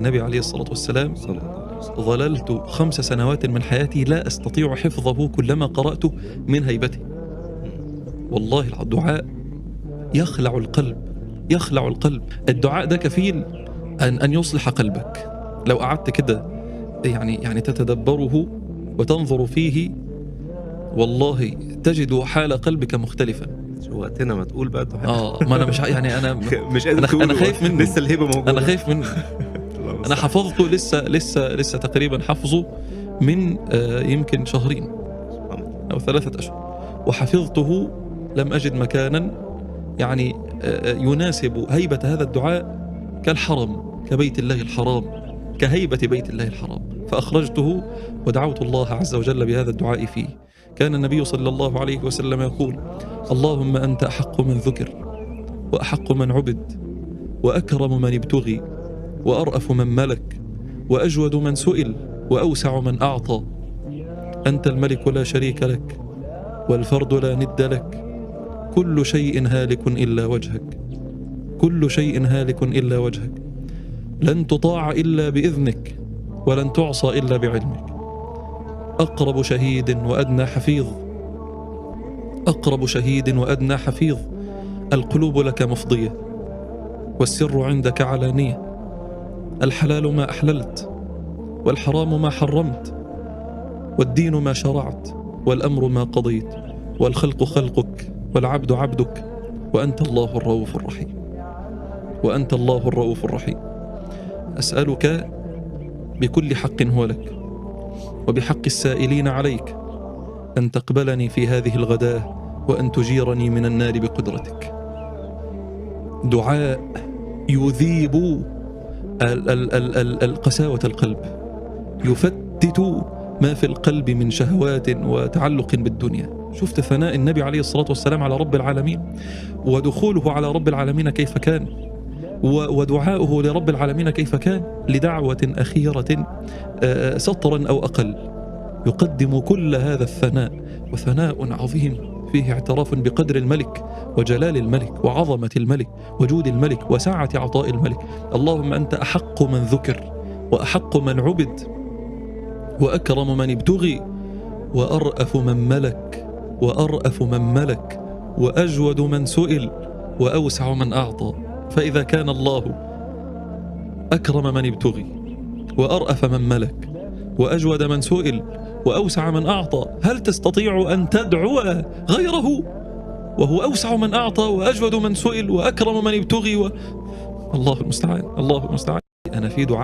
النبي عليه الصلاة والسلام: ظللت 5 سنوات من حياتي لا أستطيع حفظه كلما قرأته من هيبته. والله الدعاء يخلع القلب، يخلع القلب. الدعاء ده كفيل أن يصلح قلبك. لو قعدت كده يعني تتدبره وتنظر فيه، والله تجد حال قلبك مختلفا. شوقتنا، ما تقول بقى الدعاء. ما أنا مش يعني أنا مش قادر تقوله. أنا خايف منه، لسه الهبة موجودة. أنا خايف منه. أنا حفظته لسه تقريبا حفظه من يمكن شهرين أو 3 أشهر، وحفظته لم أجد مكانا يعني يناسب هيبة هذا الدعاء كالحرم، كبيت الله الحرام، كهيبة بيت الله الحرام، فأخرجته ودعوت الله عز وجل بهذا الدعاء فيه. كان النبي صلى الله عليه وسلم يقول: اللهم أنت أحق من ذكر، وأحق من عبد، وأكرم من ابتغي، وأرأف من ملك، وأجود من سئل، وأوسع من أعطى. أنت الملك لا شريك لك، والفرد لا ند لك، كل شيء هالك إلا وجهك، كل شيء هالك إلا وجهك، لن تطاع إلا بإذنك، ولن تعصى إلا بعلمك. أقرب شهيد وأدنى حفيظ، أقرب شهيد وأدنى حفيظ. القلوب لك مفضية، والسر عندك علانية. الحلال ما أحللت، والحرام ما حرمت، والدين ما شرعت، والأمر ما قضيت، والخلق خلقك، والعبد عبدك، وأنت الله الرؤوف الرحيم، وأنت الله الرؤوف الرحيم. أسألك بكل حق هو لك، وبحق السائلين عليك، أن تقبلني في هذه الغداة، وأن تجيرني من النار بقدرتك. دعاء يذيب قساوة القلب، يفتت ما في القلب من شهوات وتعلق بالدنيا. شفت ثناء النبي عليه الصلاة والسلام على رب العالمين، ودخوله على رب العالمين كيف كان، ودعاؤه لرب العالمين كيف كان، لدعوة أخيرة سطرا أو أقل، يقدم كل هذا الثناء، وثناء عظيم فيه اعتراف بقدر الملك، وجلال الملك، وعظمة الملك، وجود الملك، وسعة عطاء الملك. اللهم أنت أحق من ذكر، وأحق من عبد، وأكرم من ابتغي، وأرأف من ملك، وأرأف من ملك، وأجود من سئل، وأوسع من أعطى. فإذا كان الله أكرم من ابتغي، وأرأف من ملك، وأجود من سئل، وأوسع من أعطى، هل تستطيع أن تدعو غيره وهو أوسع من أعطى، وأجود من سئل، وأكرم من ابتغي الله المستعان، الله المستعان. أنا في دعاء